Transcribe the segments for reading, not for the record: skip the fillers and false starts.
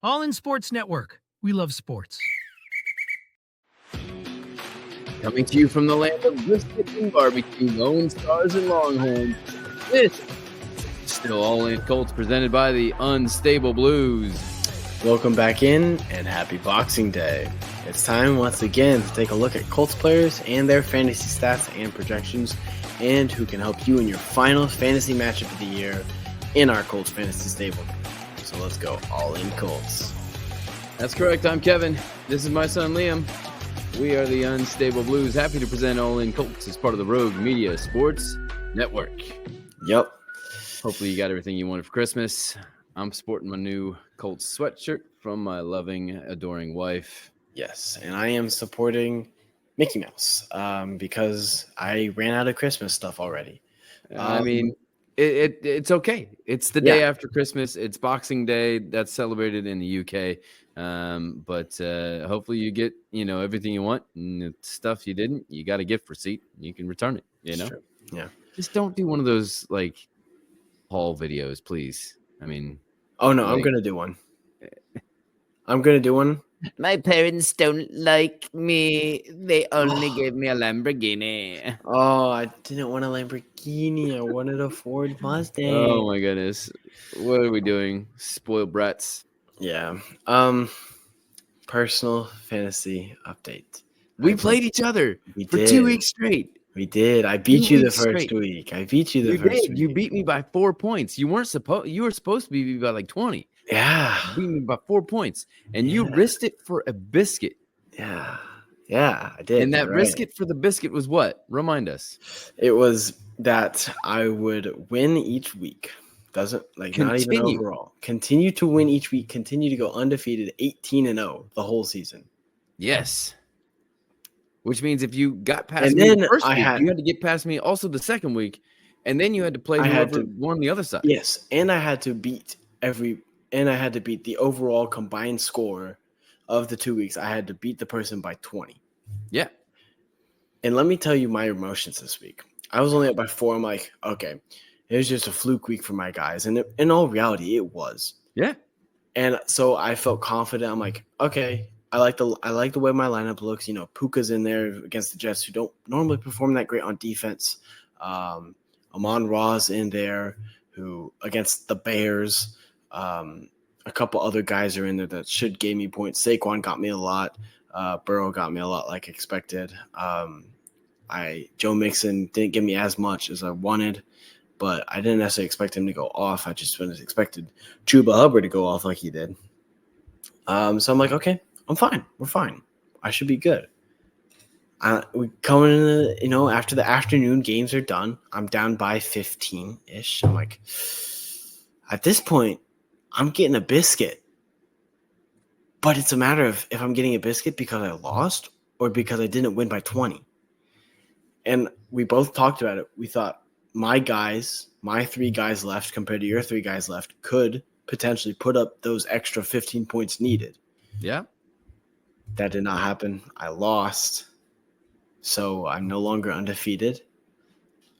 All In Sports Network. We love sports. Coming to you from the land of brisket and barbecue, Lone Stars and Longhorns, this is still All In Colts presented by the Unstable Blues. Welcome back in and happy Boxing Day. It's time once again to take a look at Colts players and their fantasy stats and projections and who can help you in your final fantasy matchup of the year in our Colts Fantasy Stable. So let's go All In Colts. That's correct. I'm Kevin. This is my son Liam. We are the Unstable Blues. Happy to present All In Colts as part of the Rogue Media Sports Network. Yep. Hopefully you got everything you wanted for Christmas. I'm sporting my new Colts sweatshirt from my loving, adoring wife. Yes, and I am supporting Mickey Mouse because I ran out of Christmas stuff already. I mean, it's okay. It's the day after Christmas. It's Boxing Day. That's celebrated in the UK. But hopefully you get, everything you want, and the stuff you didn't, you got a gift receipt. You can return it, True. Yeah. Just don't do one of those haul videos, please. I mean, I'm going to do one. My parents don't like me. They only gave me a Lamborghini. Oh, I didn't want a Lamborghini. I wanted a Ford Mustang. Oh my goodness. What are we doing? Spoiled brats. Yeah. Personal fantasy update. We played each other for 2 weeks straight. We did. I beat you the first week. You beat me by 4 points. You were supposed to beat me by 20. Yeah. You beat me by 4 points. And you risked it for a biscuit. Yeah. Yeah, I did. And that risk it for the biscuit was what? Remind us. It was that I would win each week. Not even overall. Continue to win each week. Continue to go undefeated, 18-0 the whole season. Yes. Which means if you got past me the first week, you had to get past me also the second week, and then you had to play whoever won the other side. Yes, and I had to beat the overall combined score of the 2 weeks. I had to beat the person by 20. Yeah. And let me tell you my emotions this week. I was only up by 4. I'm like, okay, it was just a fluke week for my guys. And in all reality, it was. Yeah. And so I felt confident. I'm like, okay, I like the way my lineup looks. Puka's in there against the Jets, who don't normally perform that great on defense. Amon-Ra's in there, who against the Bears. A couple other guys are in there that should give me points. Saquon got me a lot. Burrow got me a lot, like expected. Joe Mixon didn't give me as much as I wanted, but I didn't necessarily expect him to go off. I just expected Chuba Hubbard to go off like he did. So I'm like, okay, I'm fine. We're fine. I should be good. We come in, after the afternoon games are done, I'm down by 15-ish. I'm like, at this point, I'm getting a biscuit. But it's a matter of if I'm getting a biscuit because I lost or because I didn't win by 20. And we both talked about it. We thought my 3 guys left compared to your 3 guys left could potentially put up those extra 15 points needed. Yeah. That did not happen. I lost. So I'm no longer undefeated.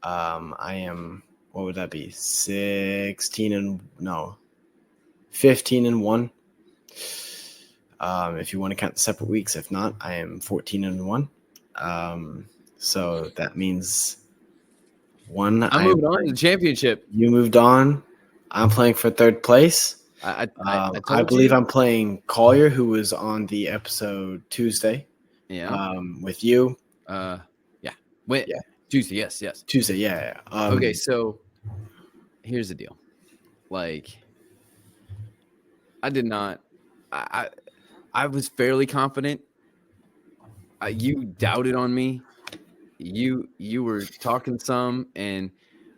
I am, what would that be? 15-1. If you want to count the separate weeks. If not, I am 14-1. So that means I moved on to the championship. You moved on. I'm playing for third place. I believe I'm playing Collier, who was on the episode Tuesday. Yeah. With you. Yeah. Tuesday. Yes. Tuesday. Yeah. Okay. So here's the deal. I did not. I was fairly confident. You doubted on me. You were talking some, and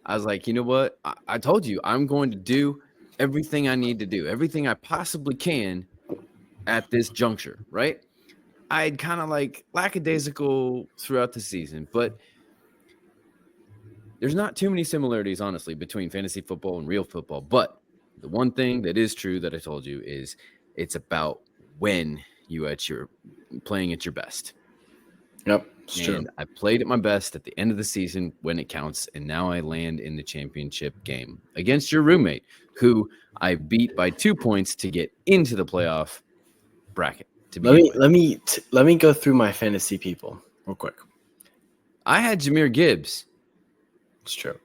I was like, you know what? I told you I'm going to do everything I need to do, everything I possibly can at this juncture, right? I'd kind of lackadaisical throughout the season, but there's not too many similarities, honestly, between fantasy football and real football. But the one thing that is true that I told you is it's about when you playing at your best. Yep. It's true. And I played at my best at the end of the season when it counts, and now I land in the championship game against your roommate, who I beat by 2 points to get into the playoff bracket. To begin with. Let me go through my fantasy people real quick. I had Jahmyr Gibbs. It's true.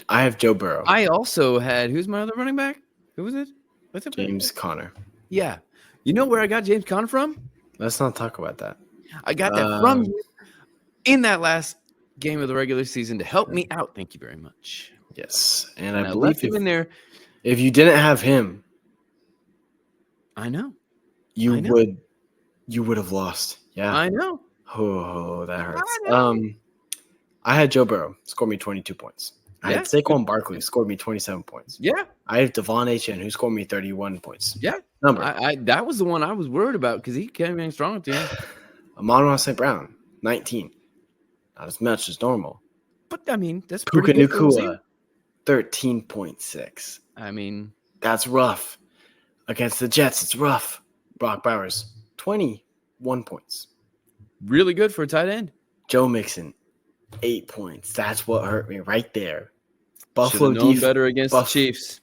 I have Joe Burrow. I also had who's my other running back? Who was it? What's it? James Conner. Yeah. You know where I got James Conner from? Let's not talk about that. I got that from you in that last game of the regular season to help me out. Thank you very much. Yes, and I I left believe him in there. if you didn't have him, I know. you I know. would have lost. Yeah. I know. Oh, that hurts. I know. I had Joe Burrow scored me 22 points. I had Yeah. Saquon Barkley scored me 27 points. Yeah. I have Devon Achane who scored me 31 points. Yeah. Number. I that was the one I was worried about because he came in strong at the end. Amon-Ra St. Brown, 19. Not as much as normal. But I mean, that's Puka pretty good for a receiver. Nacua, 13.6. I mean, That's rough. Against the Jets, it's rough. Brock Bowers, 21 points. really good for a tight end. Joe Mixon, 8 points. That's what hurt me right there. Should Buffalo have known defense. better against the Chiefs.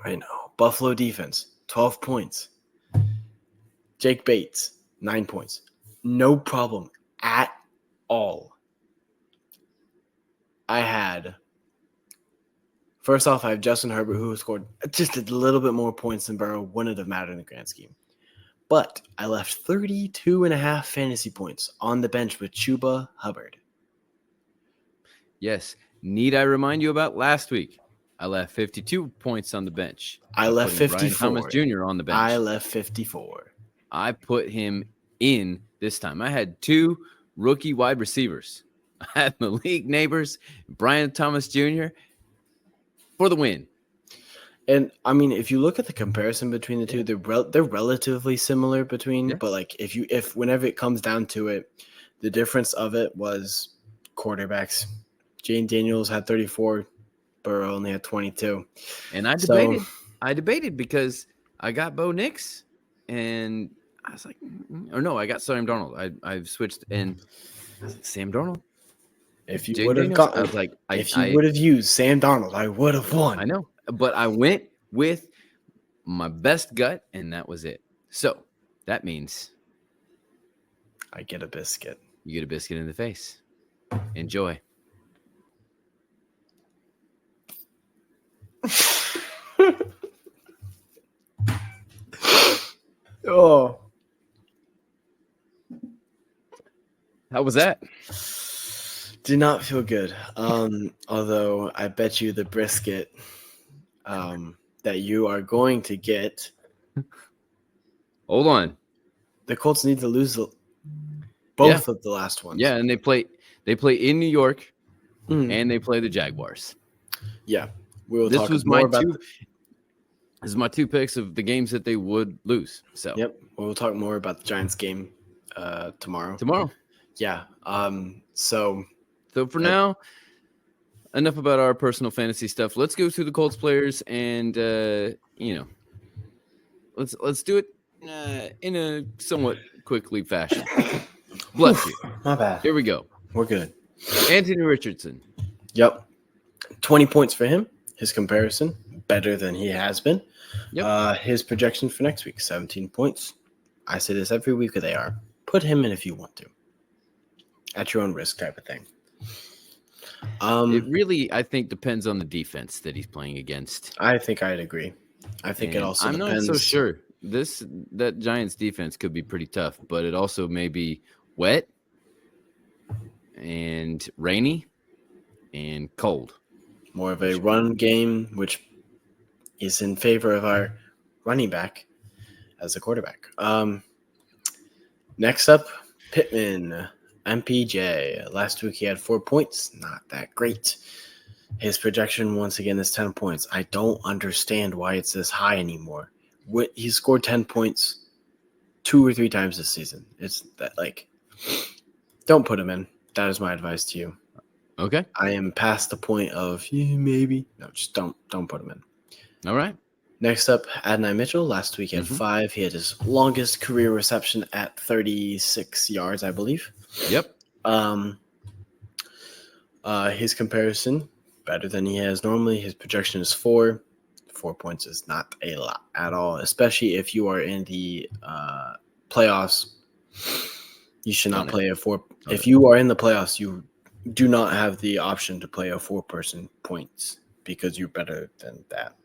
I know. Buffalo defense, 12 points. Jake Bates, 9 points. No problem at all. First off, I have Justin Herbert, who scored just a little bit more points than Burrow. Wouldn't have mattered in the grand scheme. But I left 32.5 fantasy points on the bench with Chuba Hubbard. Yes. Need I remind you about last week? I left 52 points on the bench. I left putting Brian 54. Thomas Jr. on the bench. I left 54. I put him in this time. I had 2 rookie wide receivers. I had Malik Neighbors, Brian Thomas Jr. for the win. And I mean, if you look at the comparison between the two, they're relatively similar between. Yeah. But like, if whenever it comes down to it, the difference of it was quarterbacks. Jane Daniels had 34, Burrow only had 22. And I So- debated. I debated because I got Bo Nix, and I was like, or no, I got Sam Darnold. I've switched, and I was like, Sam Darnold. If you Jay would have Daniels, gotten, I was like, if you would have used Sam Darnold, I would have won. I know, but I went with my best gut, and that was it. So that means I get a biscuit. you get a biscuit in the face. Enjoy. Oh, How was that? did not feel good. Although I bet you the brisket that you are going to get. Hold on. The Colts need to lose both of the last ones. Yeah, and they play in New York, Mm. and they play the Jaguars. Yeah. We will This talk was more my about two. This is my 2 picks of the games that they would lose. So Yep. We'll talk more about the Giants game tomorrow. tomorrow. Yeah. So For now, enough about our personal fantasy stuff. Let's go through the Colts players, and let's do it in a somewhat quickly fashion. Bless you. my bad. Here we go. We're good. Anthony Richardson. Yep. 20 points for him. His comparison, better than he has been. Yep. His projection for next week, 17 points. I say this every week they are. Put him in if you want to. At your own risk type of thing. It really, I think, depends on the defense that he's playing against. I think I'd agree. I think it And also I'm depends. not so sure. That Giants defense could be pretty tough, but it also may be wet and rainy and cold. More of a run game, which is in favor of our running back as a quarterback. Next up, Pittman, MPJ. Last week he had 4 points. Not that great. His projection, once again, is 10 points. I don't understand why it's this high anymore. He scored 10 points 2 or 3 times this season. It's that, like, don't put him in. That is my advice to you. Okay. I am past the point of maybe. No, just don't put him in. All right. Next up, Adonai Mitchell. Last week he had Mhm. 5. He had his longest career reception at 36 yards, I believe. Yep. His comparison better than he has normally. His projection is 4. 4 points is not a lot at all, especially if you are in the playoffs. You should not play a 4. If you are in the playoffs, you do not have the option to play a 4-person points because you're better than that.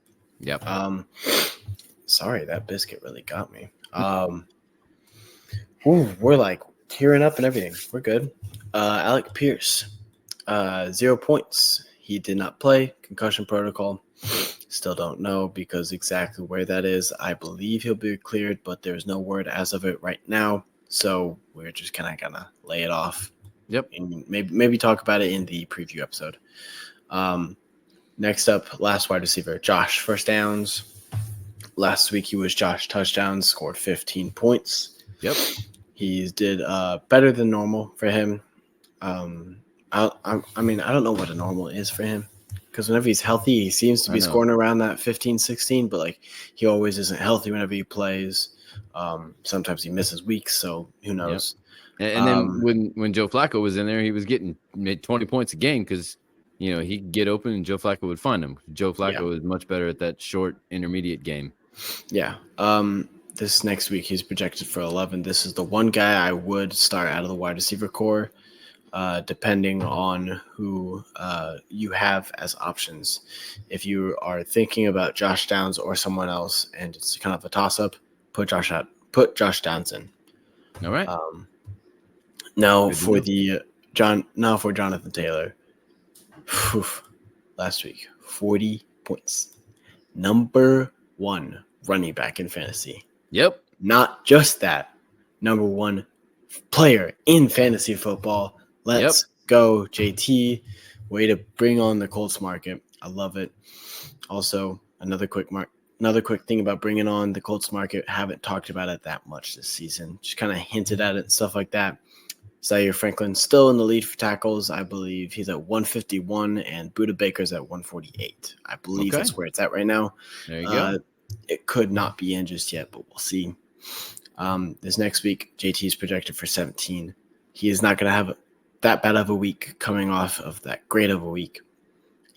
Yep. Sorry, that biscuit really got me. We're like tearing up and everything. We're good. Alec Pierce, 0 points. He did not play. Concussion protocol. Still don't know because exactly where that is. I believe he'll be cleared, but there's no word as of it right now. So we're just kind of gonna lay it off. Yep. And maybe talk about it in the preview episode. Next up, last wide receiver, Josh, first downs. Last week he was Josh touchdowns, scored 15 points. Yep. He did better than normal for him. I mean, I don't know what a normal is for him because whenever he's healthy, he seems to be scoring around that 15, 16, but like he always isn't healthy whenever he plays. Sometimes he misses weeks, so who knows? Yep. And then when Joe Flacco was in there, he was getting 20 points a game because he'd get open and Joe Flacco would find him. Joe Flacco is much better at that short intermediate game. Yeah. This next week he's projected for 11. This is the one guy I would start out of the wide receiver core, depending on who you have as options. If you are thinking about Josh Downs or someone else, and it's kind of a toss-up, put Josh Downs in. All right. Now for Jonathan Taylor. Last week, 40 points. Number 1 running back in fantasy. Yep. Not just that. Number 1 player in fantasy football. Let's go, JT. Way to bring on the Colts market. I love it. Also, another quick thing about bringing on the Colts market. Haven't talked about it that much this season. Just kind of hinted at it and stuff like that. Zaire Franklin still in the lead for tackles. I believe he's at 151 and Budda Baker's at 148. I believe that's where it's at right now. There you go. It could not be in just yet, but we'll see. This next week, JT is projected for 17. He is not going to have that bad of a week coming off of that great of a week.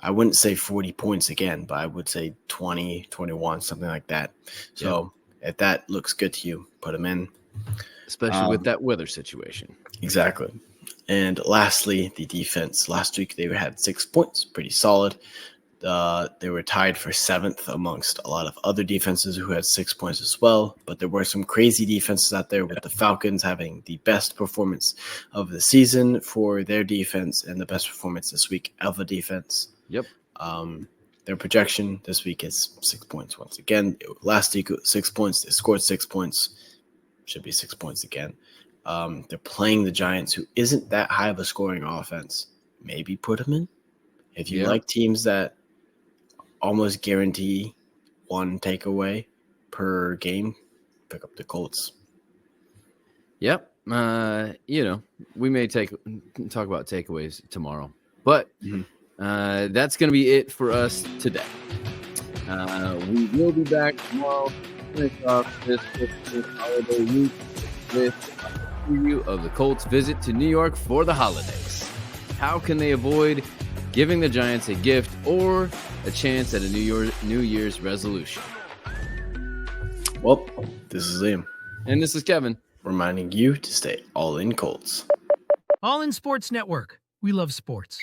I wouldn't say 40 points again, but I would say 20, 21, something like that. So if that looks good to you, put him in. Especially with that weather situation. Exactly. And lastly, the defense. Last week, they had 6 points. Pretty solid. They were tied for 7th amongst a lot of other defenses who had 6 points as well. But there were some crazy defenses out there with the Falcons having the best performance of the season for their defense and the best performance this week of a defense. Yep. Their projection this week is 6 points once again. Last week, 6 points. They scored 6 points. Should be 6 points again. They're playing the Giants, who isn't that high of a scoring offense. Maybe put them in. If you like teams that almost guarantee 1 takeaway per game, pick up the Colts. Yep. We may talk about takeaways tomorrow, but that's going to be it for us today. We will be back tomorrow. Finish off this holiday week with a preview of the Colts' visit to New York for the holidays. How can they avoid giving the Giants a gift or a chance at a New Year's resolution? Well, this is Liam. And this is Kevin. Reminding you to stay all in Colts. All in Sports Network. We love sports.